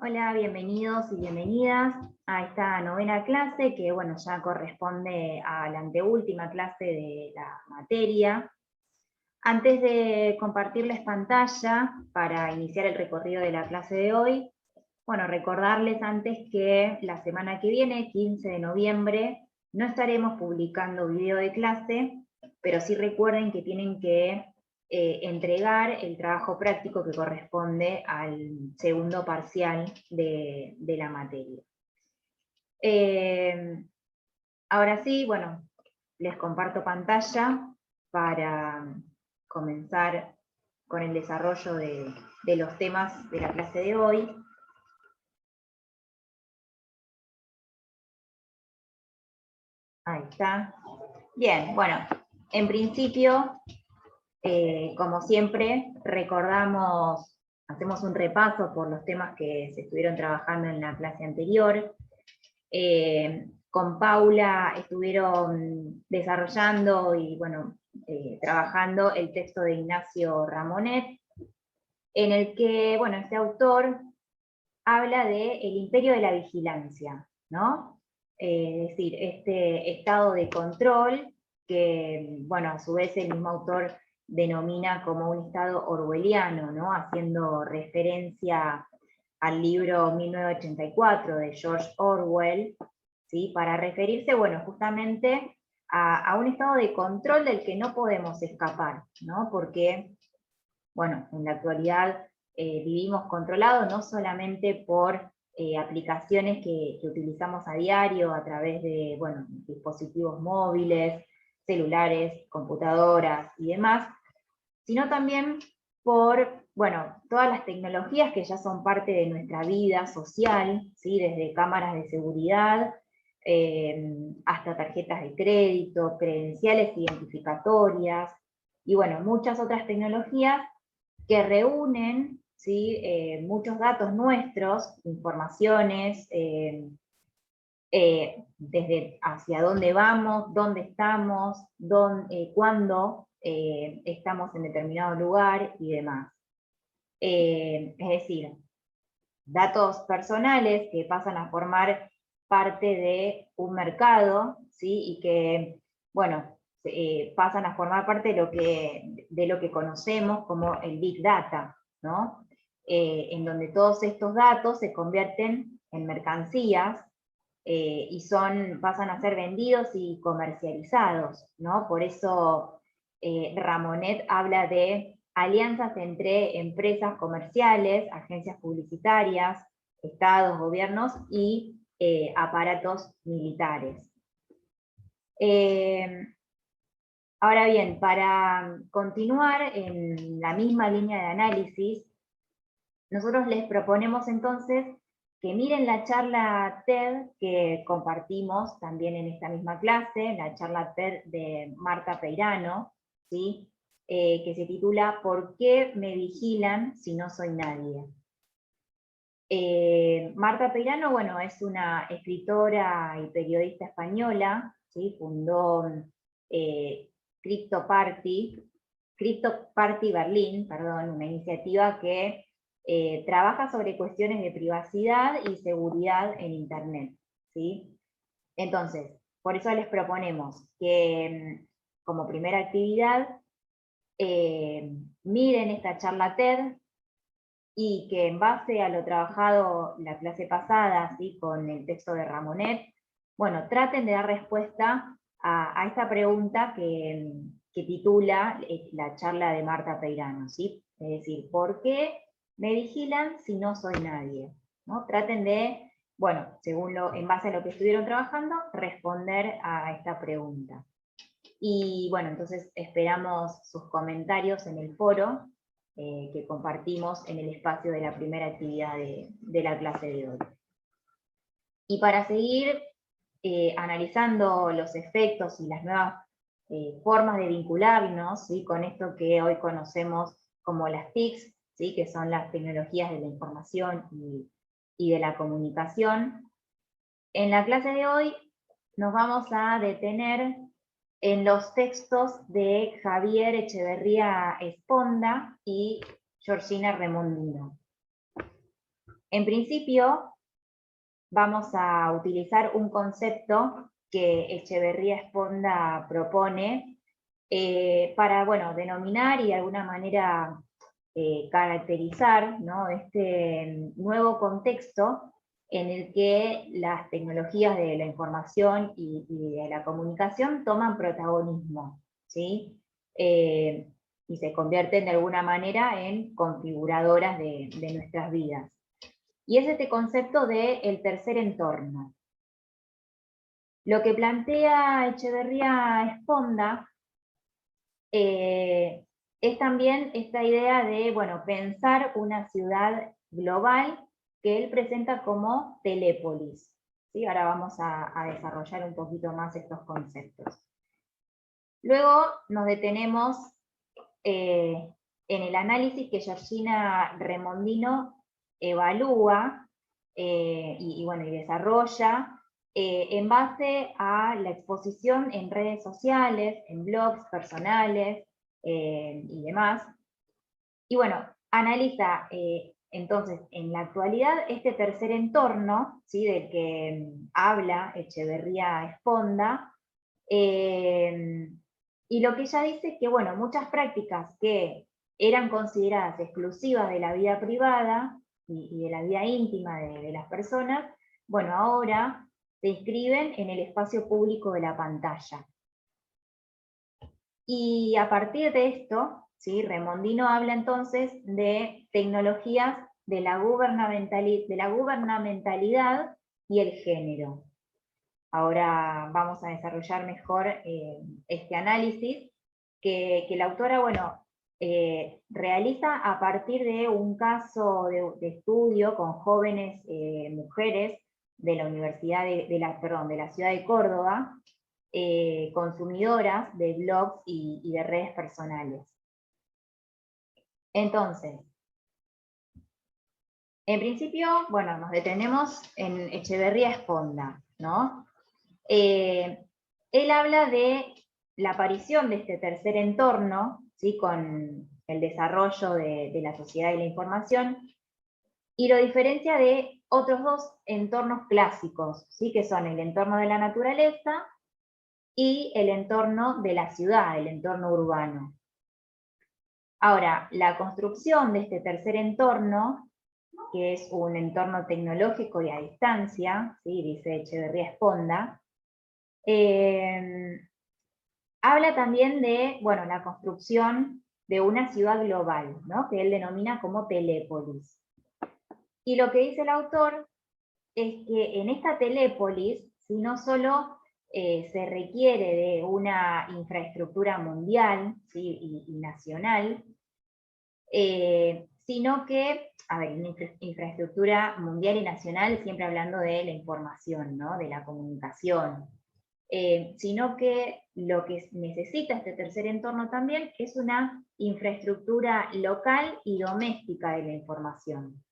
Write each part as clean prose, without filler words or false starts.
Hola, bienvenidos y bienvenidas a esta novena clase que, bueno, ya corresponde a la anteúltima clase de la materia. Antes de compartirles pantalla para iniciar el recorrido de la clase de hoy, bueno, recordarles antes que la semana que viene, 15 de noviembre, no estaremos publicando video de clase, pero sí recuerden que tienen que entregar el trabajo práctico que corresponde al segundo parcial de la materia. Ahora sí, bueno, les comparto pantalla para comenzar con el desarrollo de los temas de la clase de hoy. Ahí está. Bien, bueno, en principio, como siempre, hacemos un repaso por los temas que se estuvieron trabajando en la clase anterior. Con Paula estuvieron desarrollando y, bueno, trabajando el texto de Ignacio Ramonet, en el que, bueno, este autor habla de el imperio de la vigilancia, ¿no? Es decir, este estado de control que, bueno, a su vez el mismo autor denomina como un estado orwelliano, ¿no? Haciendo referencia al libro 1984 de George Orwell, ¿sí? Para referirse, bueno, justamente a un estado de control del que no podemos escapar, ¿no? Porque, bueno, en la actualidad vivimos controlados no solamente por aplicaciones que utilizamos a diario a través de, bueno, dispositivos móviles, celulares, computadoras y demás, sino también por, bueno, todas las tecnologías que ya son parte de nuestra vida social, ¿sí? Desde cámaras de seguridad hasta tarjetas de crédito, credenciales identificatorias, y bueno, muchas otras tecnologías que reúnen, ¿sí? Muchos datos nuestros, informaciones, desde hacia dónde vamos, dónde estamos, cuándo estamos en determinado lugar y demás. Es decir, datos personales que pasan a formar parte de un mercado, ¿sí? Y que, bueno, pasan a formar parte de lo que conocemos como el Big Data, ¿no? En donde todos estos datos se convierten en mercancías y pasan a ser vendidos y comercializados, ¿no? Por eso Ramonet habla de alianzas entre empresas comerciales, agencias publicitarias, estados, gobiernos y aparatos militares. Ahora bien, para continuar en la misma línea de análisis, nosotros les proponemos entonces que miren la charla TED que compartimos también en esta misma clase, la charla TED de Marta Peirano, ¿sí? Que se titula ¿Por qué me vigilan si no soy nadie? Marta Peirano, bueno, es una escritora y periodista española, ¿sí? Fundó Crypto Party Berlín, perdón, una iniciativa que trabaja sobre cuestiones de privacidad y seguridad en Internet, ¿sí? Entonces, por eso les proponemos que como primera actividad miren esta charla TED y que en base a lo trabajado la clase pasada, ¿sí? Con el texto de Ramonet, bueno, traten de dar respuesta a esta pregunta que titula la charla de Marta Peirano, ¿sí? Es decir, ¿por qué me vigilan si no soy nadie? ¿No? Traten de, bueno, en base a lo que estuvieron trabajando, responder a esta pregunta. Y bueno, entonces esperamos sus comentarios en el foro que compartimos en el espacio de la primera actividad de la clase de hoy. Y para seguir analizando los efectos y las nuevas formas de vincularnos, ¿sí? Con esto que hoy conocemos como las TICs, ¿sí? Que son las tecnologías de la información y de la comunicación, en la clase de hoy nos vamos a detener en los textos de Javier Echeverría Esponda y Georgina Remondino. En principio, vamos a utilizar un concepto que Echeverría Esponda propone para, bueno, denominar y de alguna manera caracterizar, ¿no?, este nuevo contexto en el que las tecnologías de la información y de la comunicación toman protagonismo, ¿sí? Y se convierten de alguna manera en configuradoras de nuestras vidas. Y es este concepto de el tercer entorno. Lo que plantea Echeverría Esponda es también esta idea de, bueno, pensar una ciudad global que él presenta como telépolis, ¿sí? Ahora vamos a desarrollar un poquito más estos conceptos. Luego nos detenemos en el análisis que Georgina Remondino evalúa y desarrolla en base a la exposición en redes sociales, en blogs personales y demás. Y bueno, analiza entonces en la actualidad este tercer entorno, ¿sí?, del que habla Echeverría Esponda, y lo que ella dice es que, bueno, muchas prácticas que eran consideradas exclusivas de la vida privada y de la vida íntima de las personas, bueno, ahora se inscriben en el espacio público de la pantalla. Y a partir de esto, ¿sí?, Remondino habla entonces de tecnologías de la gubernamentalidad y el género. Ahora vamos a desarrollar mejor este análisis que la autora, bueno, realiza a partir de un caso de estudio con jóvenes mujeres de la Universidad de la ciudad de Córdoba, consumidoras de blogs y de redes personales. Entonces, en principio, bueno, nos detenemos en Echeverría Esponda, ¿no? Él habla de la aparición de este tercer entorno, ¿sí?, con el desarrollo de la sociedad y la información, y lo diferencia de otros dos entornos clásicos, ¿sí?, que son el entorno de la naturaleza y el entorno de la ciudad, el entorno urbano. Ahora, la construcción de este tercer entorno, que es un entorno tecnológico y a distancia, ¿sí?, dice Echeverría Esponda, habla también de, bueno, la construcción de una ciudad global, ¿no?, que él denomina como telépolis. Y lo que dice el autor es que en esta telépolis, si no solo se requiere de una infraestructura mundial, ¿sí?, y nacional, sino que, a ver, una infraestructura mundial y nacional, siempre hablando de la información, ¿no?, de la comunicación, sino que lo que necesita este tercer entorno también es una infraestructura local y doméstica de la información.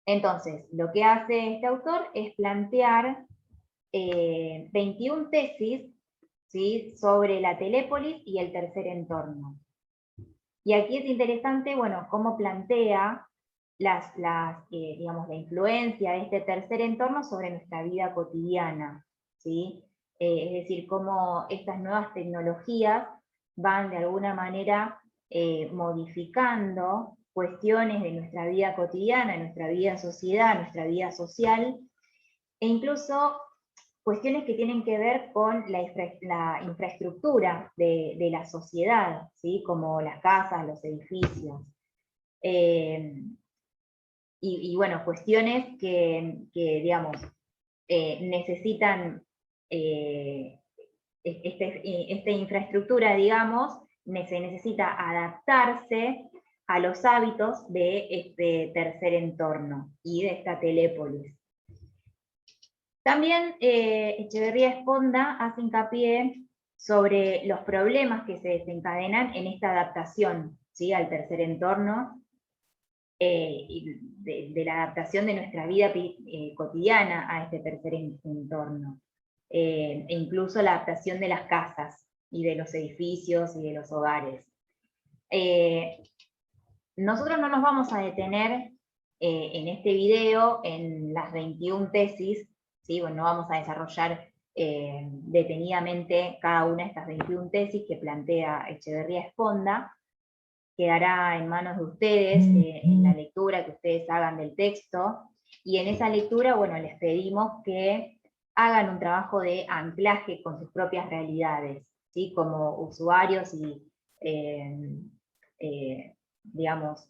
Entonces, lo que hace este autor es plantear 21 tesis, ¿sí?, sobre la telépolis y el tercer entorno. Y aquí es interesante, bueno, cómo plantea digamos, la influencia de este tercer entorno sobre nuestra vida cotidiana, ¿sí? Es decir, cómo estas nuevas tecnologías van de alguna manera modificando cuestiones de nuestra vida cotidiana, nuestra vida sociedad, nuestra vida social, e incluso cuestiones que tienen que ver con la infraestructura de la sociedad, ¿sí?, como las casas, los edificios. Y bueno, cuestiones que digamos, necesitan esta infraestructura, digamos, se necesita adaptarse a los hábitos de este tercer entorno y de esta telépolis. También Echeverría Esponda hace hincapié sobre los problemas que se desencadenan en esta adaptación, ¿sí?, al tercer entorno, de la adaptación de nuestra vida cotidiana a este tercer entorno, e incluso la adaptación de las casas y de los edificios y de los hogares. Nosotros no nos vamos a detener en este video, en las 21 tesis, ¿sí? Bueno, no vamos a desarrollar detenidamente cada una de estas 21 tesis que plantea Echeverría Esponda, quedará en manos de ustedes, en la lectura que ustedes hagan del texto, y en esa lectura, bueno, les pedimos que hagan un trabajo de anclaje con sus propias realidades, ¿sí? Como usuarios y, digamos,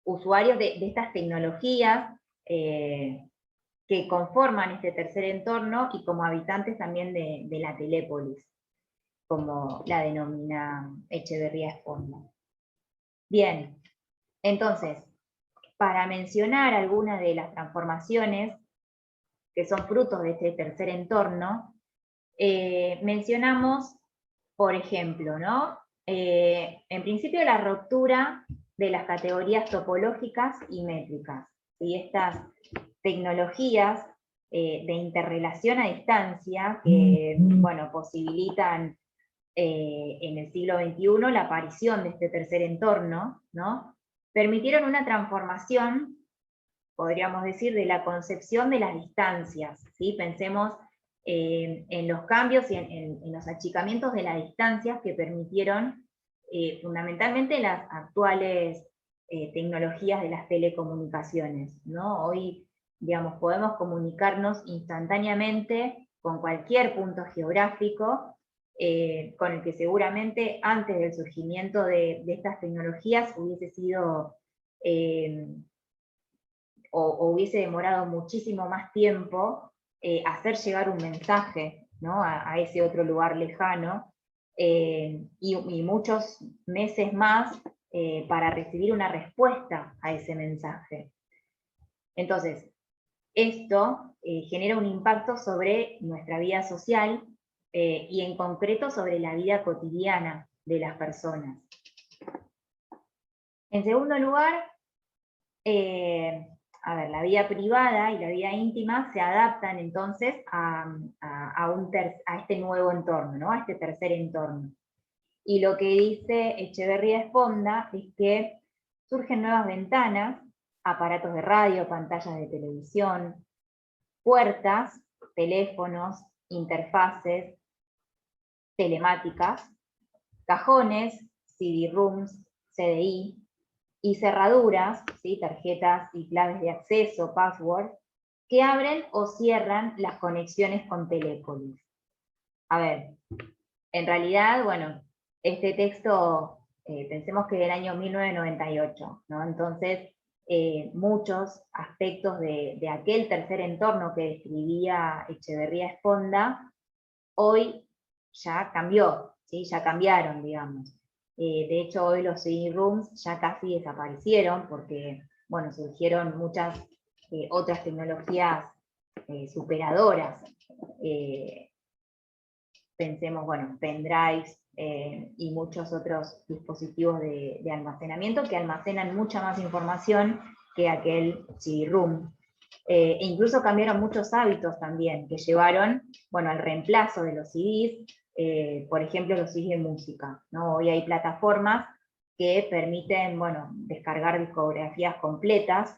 usuarios de estas tecnologías que conforman este tercer entorno y como habitantes también de la Telépolis, como la denomina Echeverría Esponda. Bien, entonces, para mencionar algunas de las transformaciones que son frutos de este tercer entorno, mencionamos, por ejemplo, ¿no? En principio la ruptura de las categorías topológicas y métricas, y estas tecnologías de interrelación a distancia que, bueno, posibilitan en el siglo XXI la aparición de este tercer entorno, ¿no? Permitieron una transformación, podríamos decir, de la concepción de las distancias, ¿sí? Pensemos en los cambios y en los achicamientos de las distancias que permitieron fundamentalmente las actuales tecnologías de las telecomunicaciones, ¿no? Hoy, digamos, podemos comunicarnos instantáneamente con cualquier punto geográfico, con el que seguramente antes del surgimiento de estas tecnologías hubiese sido o hubiese demorado muchísimo más tiempo hacer llegar un mensaje, ¿no? a ese otro lugar lejano, y muchos meses más para recibir una respuesta a ese mensaje. Entonces, esto genera un impacto sobre nuestra vida social y en concreto sobre la vida cotidiana de las personas. En segundo lugar, la vida privada y la vida íntima se adaptan entonces a este nuevo entorno, ¿no? A este tercer entorno. Y lo que dice Echeverría Esponda es que surgen nuevas ventanas, aparatos de radio, pantallas de televisión, puertas, teléfonos, interfaces, telemáticas, cajones, CD-ROOMs, CDI, y cerraduras, ¿sí? Tarjetas y claves de acceso, password, que abren o cierran las conexiones con Telépolis. A ver, en realidad, bueno, este texto, pensemos que es del año 1998, ¿no? Entonces, muchos aspectos de aquel tercer entorno que describía Echeverría Esponda, hoy ya cambió, ¿sí? Ya cambiaron, digamos. De hecho, hoy los CD-ROOMs ya casi desaparecieron porque, bueno, surgieron muchas otras tecnologías superadoras. Pensemos, bueno, pendrives y muchos otros dispositivos de almacenamiento que almacenan mucha más información que aquel CD-ROOM. E incluso cambiaron muchos hábitos también, que llevaron, bueno, al reemplazo de los CDs, por ejemplo, los CDs de música, ¿no? Hoy hay plataformas que permiten, bueno, descargar discografías completas,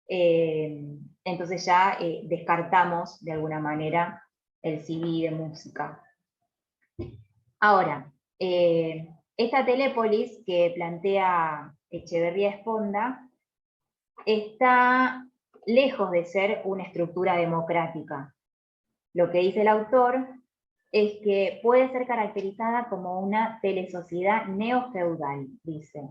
entonces ya descartamos de alguna manera el CD de música. Ahora, esta Telépolis que plantea Echeverría Esponda está lejos de ser una estructura democrática. Lo que dice el autor es que puede ser caracterizada como una telesociedad neofeudal, dice,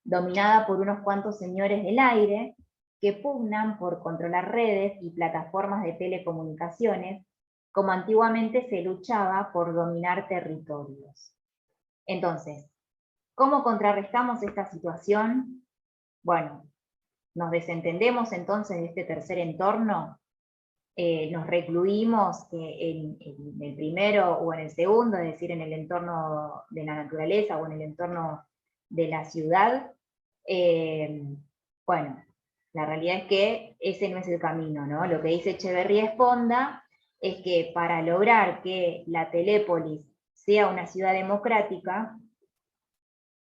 dominada por unos cuantos señores del aire que pugnan por controlar redes y plataformas de telecomunicaciones, como antiguamente se luchaba por dominar territorios. Entonces, ¿cómo contrarrestamos esta situación? Bueno, nos desentendemos entonces de este tercer entorno, nos recluimos en el primero o en el segundo, es decir, en el entorno de la naturaleza o en el entorno de la ciudad. Bueno, la realidad es que ese no es el camino, ¿no? Lo que dice Echeverría Esponda es que para lograr que la Telépolis sea una ciudad democrática,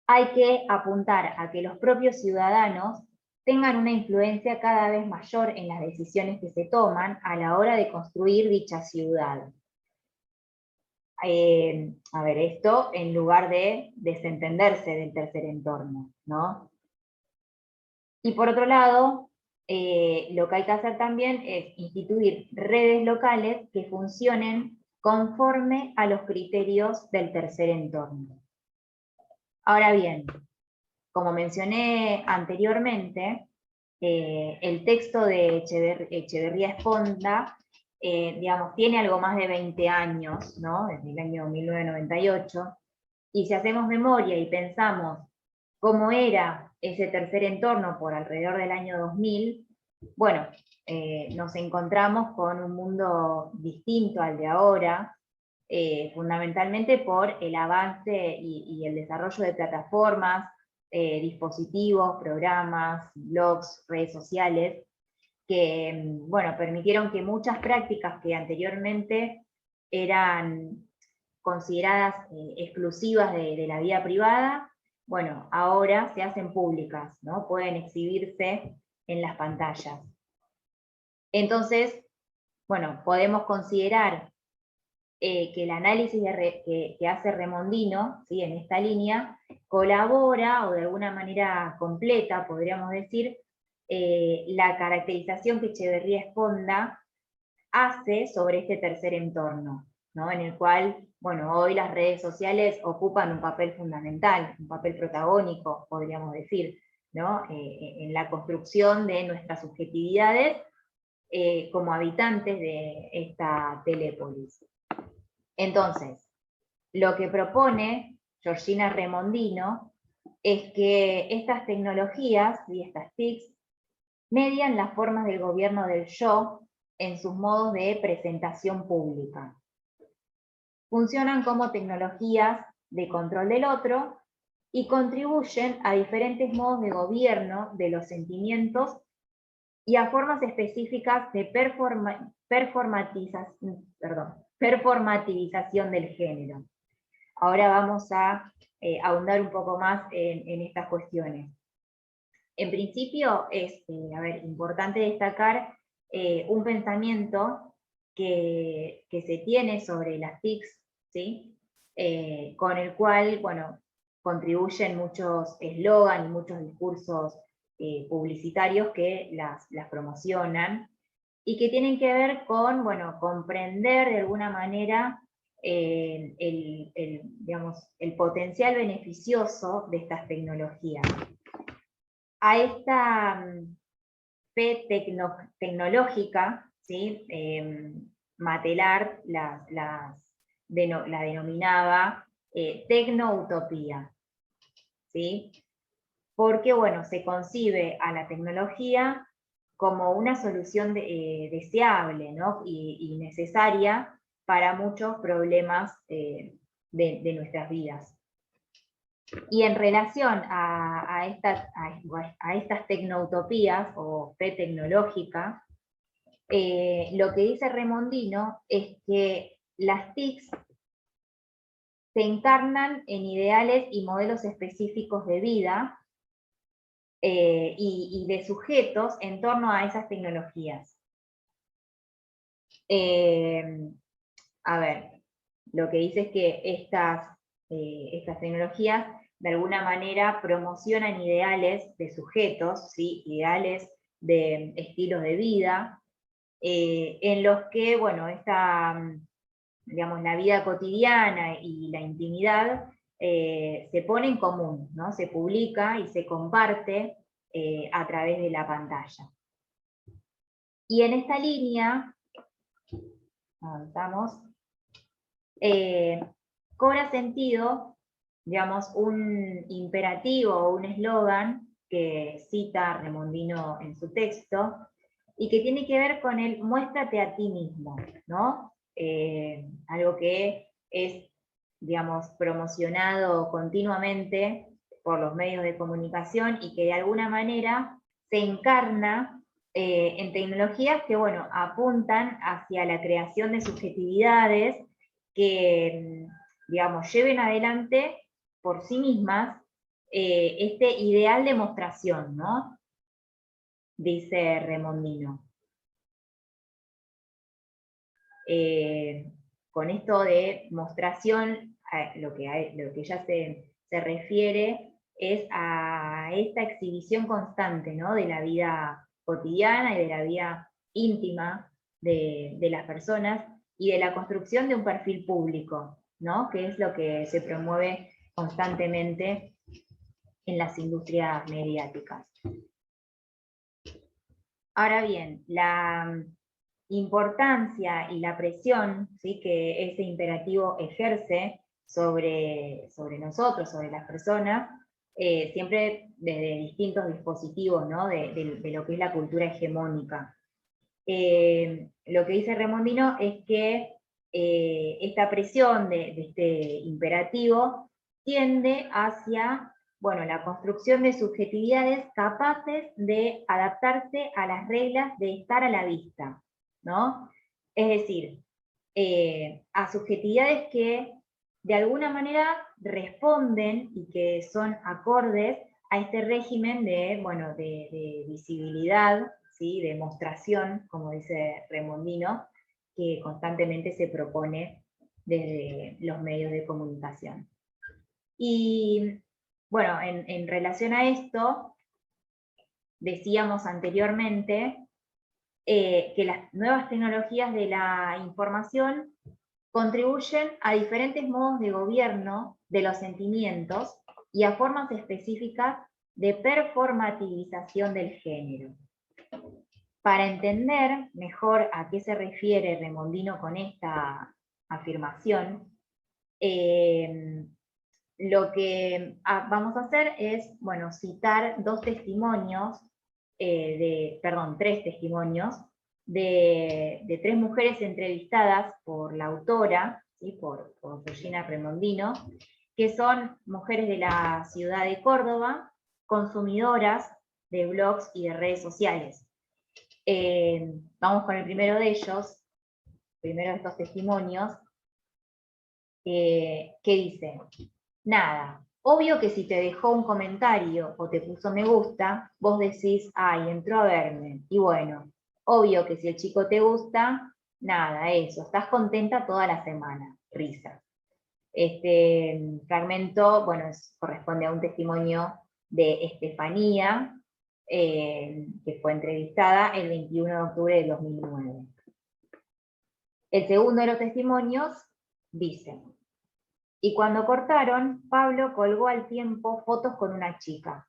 hay que apuntar a que los propios ciudadanos tengan una influencia cada vez mayor en las decisiones que se toman a la hora de construir dicha ciudad. A ver, esto en lugar de desentenderse del tercer entorno, ¿no? Y por otro lado, lo que hay que hacer también es instituir redes locales que funcionen conforme a los criterios del tercer entorno. Ahora bien, como mencioné anteriormente, el texto de Echeverría Esponda, digamos, tiene algo más de 20 años, ¿no? Desde el año 1998, y si hacemos memoria y pensamos cómo era ese tercer entorno por alrededor del año 2000, bueno, nos encontramos con un mundo distinto al de ahora, fundamentalmente por el avance y el desarrollo de plataformas, dispositivos, programas, blogs, redes sociales, que, bueno, permitieron que muchas prácticas que anteriormente eran consideradas exclusivas de la vida privada, bueno, ahora se hacen públicas, ¿no? Pueden exhibirse en las pantallas. Entonces, bueno, podemos considerar que el análisis que hace Remondino, ¿sí?, en esta línea, colabora, o de alguna manera completa, podríamos decir, la caracterización que Echeverría Esponda hace sobre este tercer entorno, ¿no? En el cual, bueno, hoy las redes sociales ocupan un papel fundamental, un papel protagónico, podríamos decir, ¿no? En la construcción de nuestras subjetividades como habitantes de esta telépolis. Entonces, lo que propone Georgina Remondino es que estas tecnologías y estas TICs median las formas del gobierno del yo en sus modos de presentación pública. Funcionan como tecnologías de control del otro y contribuyen a diferentes modos de gobierno de los sentimientos y a formas específicas de performativización del género. Ahora vamos a ahondar un poco más en estas cuestiones. En principio es, importante destacar un pensamiento que se tiene sobre las TICs, ¿sí? Con el cual, bueno, contribuyen muchos eslogans y muchos discursos publicitarios que las promocionan, y que tienen que ver con, bueno, comprender de alguna manera el potencial beneficioso de estas tecnologías. A esta fe tecnológica, ¿sí? Matelar la denominaba tecnoutopía, ¿sí? Porque, bueno, se concibe a la tecnología como una solución deseable, ¿no? y necesaria para muchos problemas de nuestras vidas. Y en relación a estas tecnoutopías o fe tecnológica, lo que dice Remondino es que las TICs se encarnan en ideales y modelos específicos de vida y de sujetos en torno a esas tecnologías. A ver, lo que dice es que estas tecnologías de alguna manera promocionan ideales de sujetos, ¿sí? Ideales de estilos de vida, en los que, bueno, digamos, la vida cotidiana y la intimidad se pone en común, ¿no? Se publica y se comparte a través de la pantalla. Y en esta línea, avanzamos, cobra sentido, digamos, un imperativo o un eslogan que cita Remondino en su texto, y que tiene que ver con el muéstrate a ti mismo, ¿no? Algo que es, digamos, promocionado continuamente por los medios de comunicación y que de alguna manera se encarna en tecnologías que, bueno, apuntan hacia la creación de subjetividades que, digamos, lleven adelante por sí mismas este ideal de mostración, ¿no? dice Remondino. Con esto de mostración, lo que ella se refiere es a esta exhibición constante, ¿no?, de la vida cotidiana y de la vida íntima de las personas, y de la construcción de un perfil público, ¿no?, que es lo que se promueve constantemente en las industrias mediáticas. Ahora bien, la importancia y la presión, ¿sí?, que ese imperativo ejerce sobre nosotros, sobre las personas, siempre desde distintos dispositivos, ¿no?, de lo que es la cultura hegemónica. Lo que dice Remondino es que esta presión de este imperativo tiende hacia, bueno, la construcción de subjetividades capaces de adaptarse a las reglas de estar a la vista, ¿no? Es decir, a subjetividades que de alguna manera responden y que son acordes a este régimen de, bueno, de visibilidad, ¿sí?, de mostración, como dice Remondino, que constantemente se propone desde los medios de comunicación. Y bueno, en relación a esto, decíamos anteriormente que las nuevas tecnologías de la información contribuyen a diferentes modos de gobierno de los sentimientos y a formas específicas de performativización del género. Para entender mejor a qué se refiere Remondino con esta afirmación, lo que vamos a hacer es, bueno, citar tres testimonios de tres mujeres entrevistadas por la autora, ¿sí?, por Georgina Remondino, que son mujeres de la ciudad de Córdoba, consumidoras de blogs y de redes sociales. Vamos con el primero de ellos, primero de estos testimonios, que dice: nada, obvio que si te dejó un comentario o te puso me gusta, vos decís, ay, entró a verme, y bueno, obvio que si el chico te gusta, nada, eso, estás contenta toda la semana, risa. Este fragmento, bueno, corresponde a un testimonio de Estefanía, que fue entrevistada el 21 de octubre de 2009. El segundo de los testimonios dice: y cuando cortaron, Pablo colgó al tiempo fotos con una chica.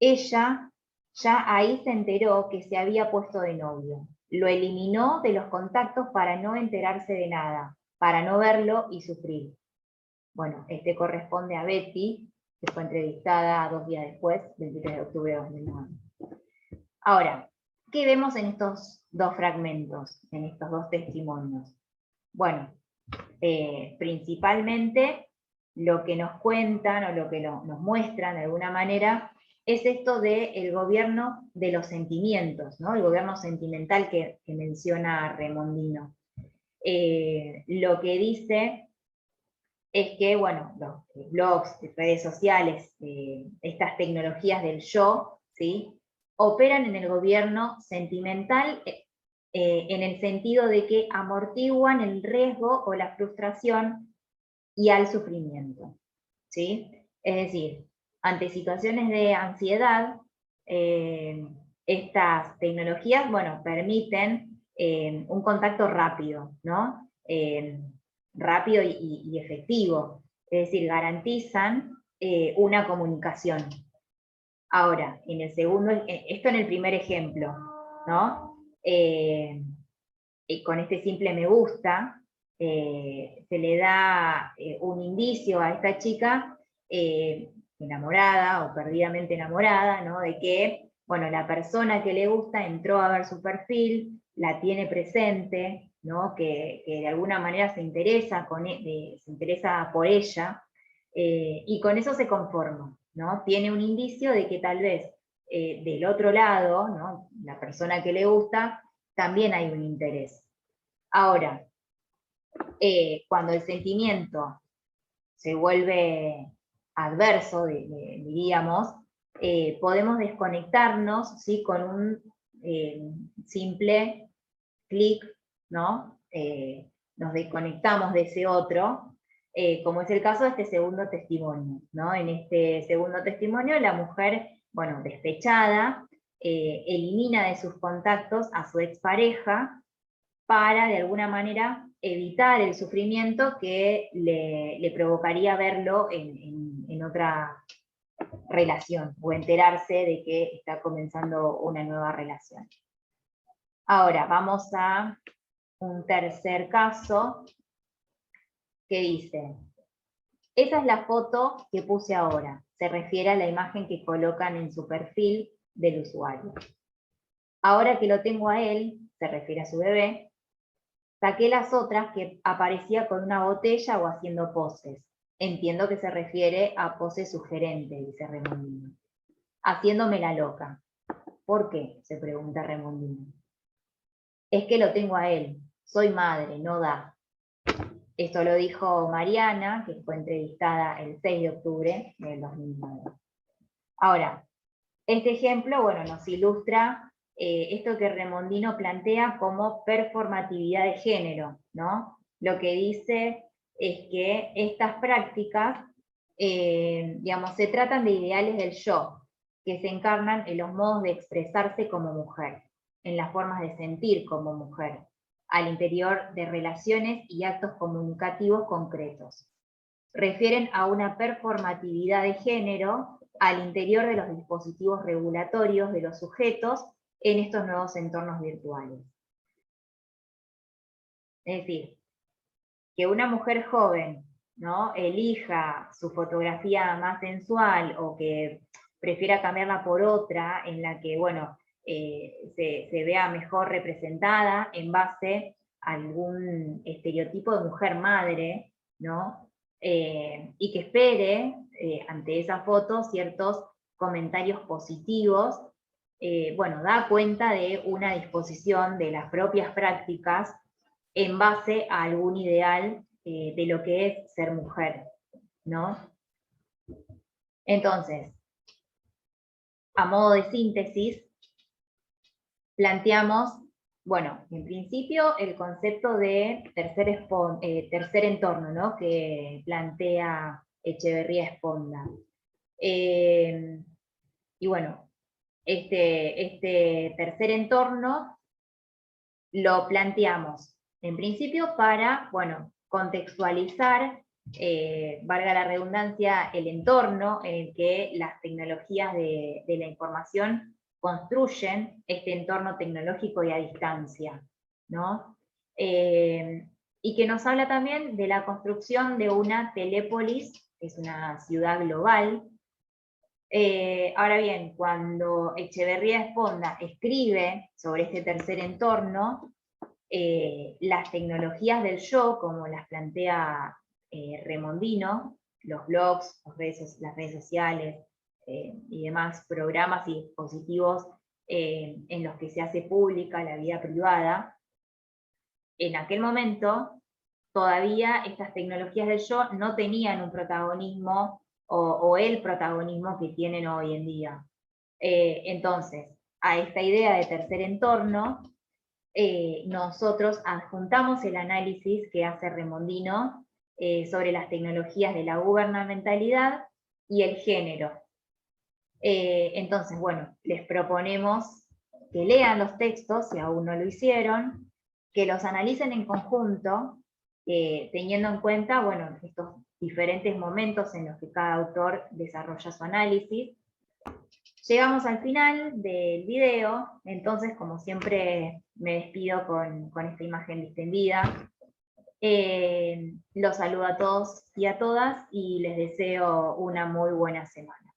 Ella ya ahí se enteró que se había puesto de novio. Lo eliminó de los contactos para no enterarse de nada, para no verlo y sufrir. Bueno, este corresponde a Betty, que fue entrevistada 2 días después, 23 de octubre de 2009. Ahora, ¿qué vemos en estos dos fragmentos, en estos dos testimonios? Bueno, principalmente lo que nos cuentan o lo que nos muestran de alguna manera es esto del gobierno de los sentimientos, ¿no?, el gobierno sentimental que menciona Remondino. Lo que dice es que, bueno, los blogs, redes sociales, estas tecnologías del yo, ¿sí?, operan en el gobierno sentimental en el sentido de que amortiguan el riesgo o la frustración y al sufrimiento, ¿sí? Es decir, ante situaciones de ansiedad, estas tecnologías, bueno, permiten un contacto rápido, ¿no? Rápido y efectivo, es decir, garantizan una comunicación. Ahora, en el segundo, esto en el primer ejemplo, ¿no? Con este simple me gusta, se le da un indicio a esta chica enamorada o perdidamente enamorada, ¿no?, de que, bueno, la persona que le gusta entró a ver su perfil, la tiene presente, ¿no?, que de alguna manera se interesa por ella, y con eso se conforma, ¿no? Tiene un indicio de que tal vez del otro lado, ¿no?, la persona que le gusta, también hay un interés. Ahora, cuando el sentimiento se vuelve adverso, diríamos, podemos desconectarnos, ¿sí? Con un simple clic, ¿no? Nos desconectamos de ese otro, como es el caso de este segundo testimonio, ¿no? En este segundo testimonio la mujer, bueno, despechada, elimina de sus contactos a su expareja para, de alguna manera, evitar el sufrimiento que le provocaría verlo en otra relación, o enterarse de que está comenzando una nueva relación. Ahora, vamos a un tercer caso que dice, esa es la foto que puse ahora, se refiere a la imagen que colocan en su perfil del usuario. Ahora que lo tengo a él, se refiere a su bebé, saqué las otras que aparecía con una botella o haciendo poses. Entiendo que se refiere a poses sugerentes, dice Remondino. Haciéndome la loca. ¿Por qué?, se pregunta Remondino. Es que lo tengo a él, soy madre, no da. Esto lo dijo Mariana, que fue entrevistada el 6 de octubre del 2009. Ahora, este ejemplo, bueno, nos ilustra esto que Remondino plantea como performatividad de género, ¿no? Lo que dice es que estas prácticas, digamos, se tratan de ideales del yo, que se encarnan en los modos de expresarse como mujer, en las formas de sentir como mujer, al interior de relaciones y actos comunicativos concretos. Refieren a una performatividad de género al interior de los dispositivos regulatorios de los sujetos en estos nuevos entornos virtuales. Es decir, que una mujer joven, ¿no?, elija su fotografía más sensual o que prefiera cambiarla por otra en la que, bueno, se vea mejor representada en base a algún estereotipo de mujer madre, ¿no? Y que espere ante esa foto ciertos comentarios positivos, bueno, da cuenta de una disposición de las propias prácticas en base a algún ideal de lo que es ser mujer, ¿no? Entonces, a modo de síntesis, planteamos, bueno, en principio el concepto de tercer entorno, ¿no?, que plantea Echeverría Esponda. Y bueno, este tercer entorno lo planteamos en principio para, bueno, contextualizar, valga la redundancia, el entorno en el que las tecnologías de la información construyen este entorno tecnológico y a distancia, ¿no? Y que nos habla también de la construcción de una telépolis, que es una ciudad global. Ahora bien, cuando Echeverría Esponda escribe sobre este tercer entorno, las tecnologías del yo, como las plantea Remondino, los blogs, las redes sociales y demás programas y dispositivos en los que se hace pública la vida privada, en aquel momento todavía estas tecnologías del yo no tenían un protagonismo o el protagonismo que tienen hoy en día. Entonces, a esta idea de tercer entorno, nosotros adjuntamos el análisis que hace Remondino sobre las tecnologías de la gubernamentalidad y el género. Entonces, bueno, les proponemos que lean los textos, si aún no lo hicieron, que los analicen en conjunto, teniendo en cuenta, bueno, estos diferentes momentos en los que cada autor desarrolla su análisis. Llegamos al final del video, entonces, como siempre, me despido con esta imagen distendida. Los saludo a todos y a todas y les deseo una muy buena semana.